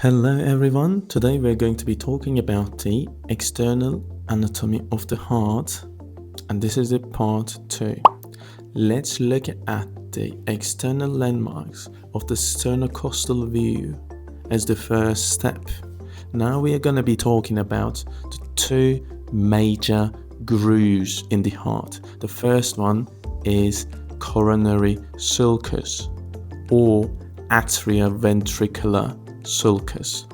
Hello everyone, today we're going to be talking about the external anatomy of the heart, and this is the part 2. Let's look at the external landmarks of the sternocostal view as the first step. Now we are going to be talking about the two major grooves in the heart. The first one is coronary sulcus or atrioventricular sulcus.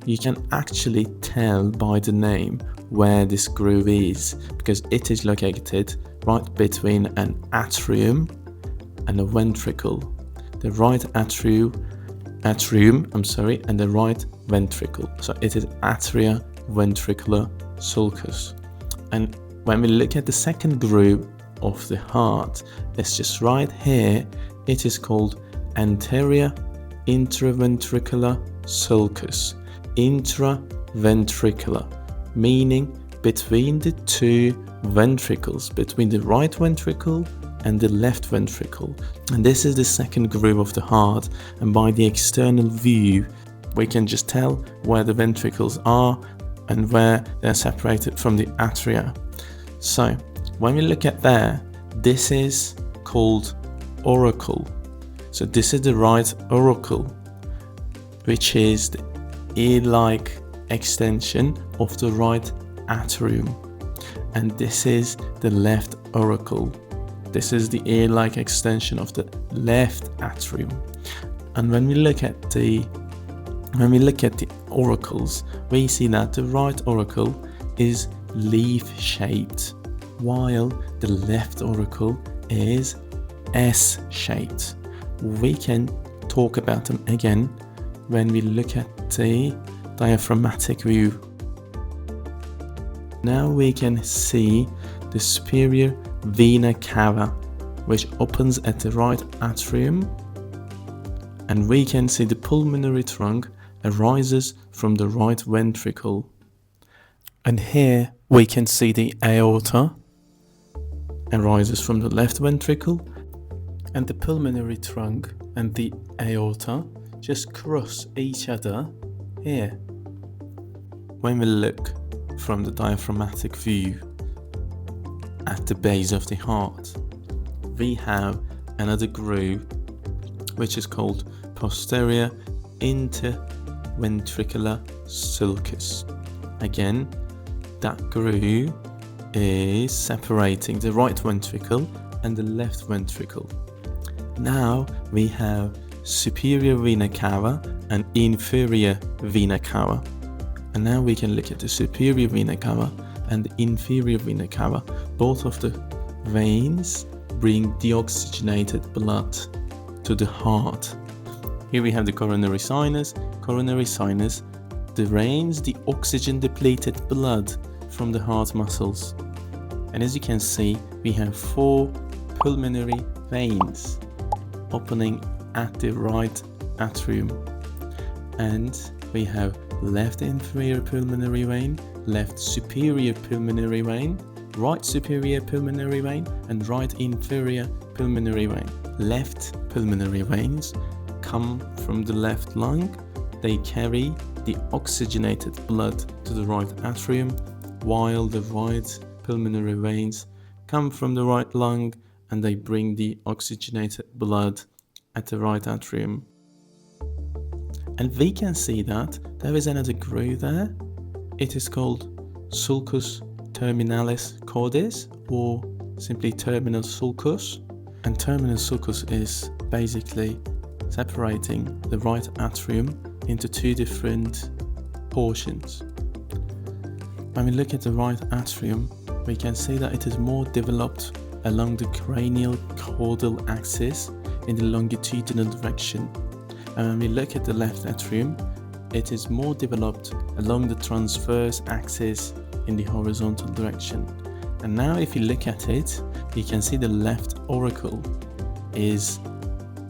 You can actually tell by the name where this groove is because it is located right between an atrium and a ventricle. The right atrium and the right ventricle. So it is atrioventricular sulcus. And when we look at the second groove of the heart, it's just right here. It is called anterior intraventricular sulcus. Intraventricular, meaning between the two ventricles, between the right ventricle and the left ventricle. And this is the second groove of the heart, and by the external view we can just tell where the ventricles are and where they're separated from the atria. So when we look at there, this is called auricle. So this is the right auricle, which is the ear-like extension of the right atrium. And this is the left auricle. This is the ear-like extension of the left atrium. And when we look at the auricles, we see that the right auricle is leaf-shaped, while the left auricle is S-shaped. We can talk about them again when we look at the diaphragmatic view. Now we can see the superior vena cava, which opens at the right atrium, and we can see the pulmonary trunk arises from the right ventricle. And here we can see the aorta arises from the left ventricle, and the pulmonary trunk and the aorta just cross each other here. When we look from the diaphragmatic view at the base of the heart, we have another groove which is called posterior interventricular sulcus. Again, that groove is separating the right ventricle and the left ventricle. Now we have superior vena cava and inferior vena cava. And now we can look at the superior vena cava and the inferior vena cava. Both of the veins bring deoxygenated blood to the heart. Here we have the coronary sinus. Coronary sinus drains the oxygen depleted blood from the heart muscles. And as you can see, we have 4 pulmonary veins opening at the right atrium, and we have left inferior pulmonary vein, left superior pulmonary vein, right superior pulmonary vein, and right inferior pulmonary vein. Left pulmonary veins come from the left lung. They carry the oxygenated blood to the right atrium, while the right pulmonary veins come from the right lung and they bring the oxygenated blood at the right atrium. And we can see that there is another groove there. It is called sulcus terminalis cordis, or simply terminal sulcus. And terminal sulcus is basically separating the right atrium into 2 different portions. When we look at the right atrium, we can see that it is more developed along the cranial caudal axis in the longitudinal direction. And when we look at the left atrium, it is more developed along the transverse axis in the horizontal direction. And now if you look at it, you can see the left auricle is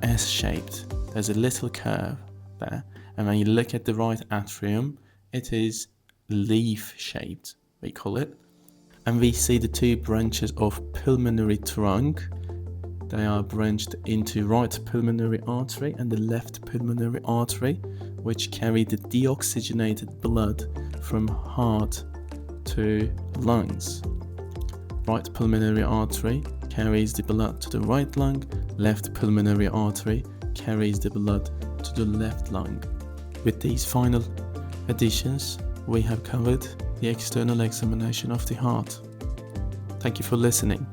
S-shaped. There's a little curve there. And when you look at the right atrium, it is leaf-shaped, we call it. And we see the 2 branches of pulmonary trunk. They are branched into right pulmonary artery and the left pulmonary artery. which carry the deoxygenated blood from heart to lungs. Right pulmonary artery carries the blood to the right lung, left pulmonary artery carries the blood to the left lung. With these final additions, we have covered the external examination of the heart. Thank you for listening.